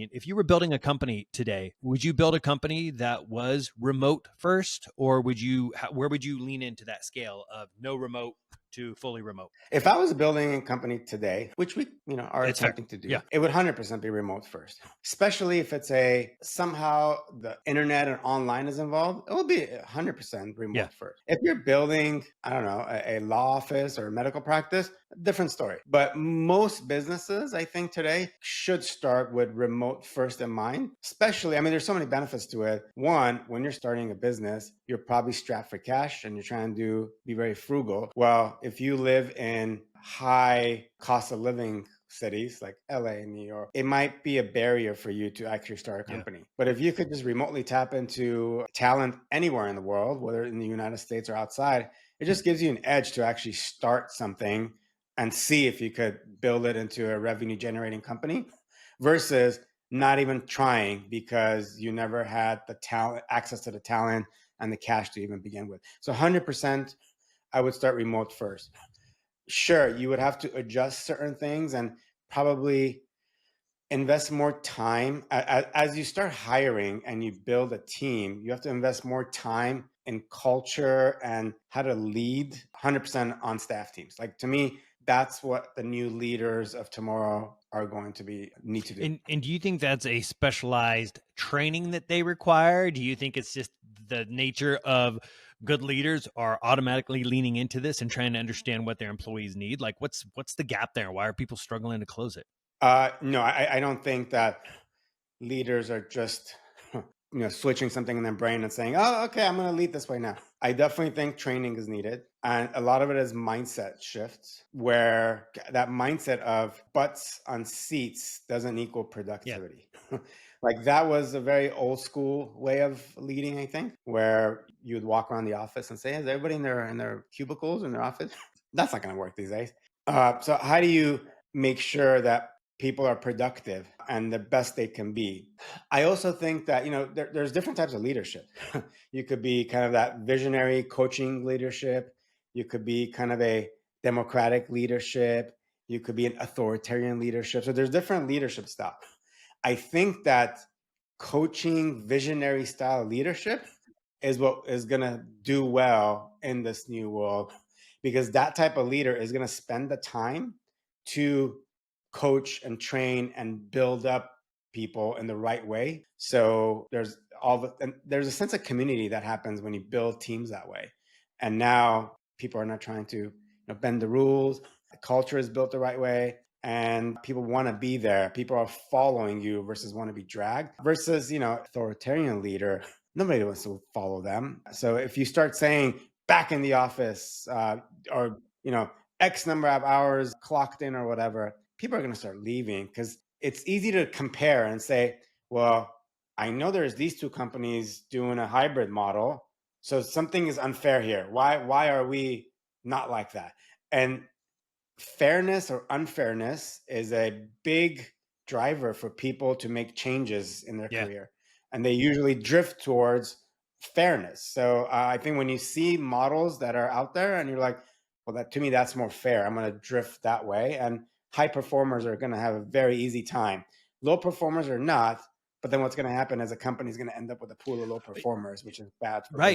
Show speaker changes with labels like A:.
A: opinion, if you were building a company today, would you build a company that was remote first, or where would you lean into that scale of no remote to fully remote?
B: If I was building a company today, which we, are
A: It's fair.
B: attempting to do,
A: Yeah.
B: it would 100% be remote first. Especially if it's somehow the internet and online is involved, it will be 100%
A: Yeah.
B: remote first. If you're building, I don't know, a law office or a medical practice, different story. But most businesses, I think today, should start with remote first in mind. Especially, I mean, there's so many benefits to it. One, when you're starting a business, you're probably strapped for cash and you're trying to be very frugal. Well, if you live in high cost of living cities like LA and New York, it might be a barrier for you to actually start a
A: Yeah.
B: company. But if you could just remotely tap into talent anywhere in the world, whether in the United States or outside, it just gives you an edge to actually start something and see if you could build it into a revenue generating company versus not even trying because you never had the talent, access to the talent and the cash to even begin with. So 100%, I would start remote first. Sure, you would have to adjust certain things and probably invest more time. As you start hiring and you build a team, you have to invest more time in culture and how to lead 100% on staff teams. Like, to me, that's what the new leaders of tomorrow are going to need to do.
A: And do you think that's a specialized training that they require? Do you think it's just the nature of good leaders are automatically leaning into this and trying to understand what their employees need? Like, what's the gap there? Why are people struggling to close it?
B: No, I don't think that leaders are just switching something in their brain and saying, oh, okay, I'm going to lead this way now. I definitely think training is needed, and a lot of it is mindset shifts, where that mindset of butts on seats doesn't equal productivity. Like, that was a very old school way of leading, I think, where you would walk around the office and say, is everybody in their cubicles in their office? That's not going to work these days. So how do you make sure that people are productive and the best they can be? I also think that, there's different types of leadership. You could be kind of that visionary coaching leadership. You could be kind of a democratic leadership. You could be an authoritarian leadership. So there's different leadership styles. I think that coaching visionary style leadership is what is going to do well in this new world, because that type of leader is going to spend the time to coach and train and build up people in the right way. So there's a sense of community that happens when you build teams that way. And now people are not trying to bend the rules. The culture is built the right way, and people want to be there. People are following you versus want to be dragged. Versus, authoritarian leader, nobody wants to follow them. So if you start saying back in the office, or X number of hours clocked in or whatever, people are going to start leaving, because it's easy to compare and say, well, I know there's these two companies doing a hybrid model, so something is unfair here. Why are we not like that? And fairness or unfairness is a big driver for people to make changes in their career, and they usually drift towards fairness. So I think when you see models that are out there and you're like, well, that, to me, that's more fair, I'm going to drift that way. And high performers are going to have a very easy time. Low performers are not. But then what's going to happen is a company is going to end up with a pool of low performers, which is bad for
A: Right.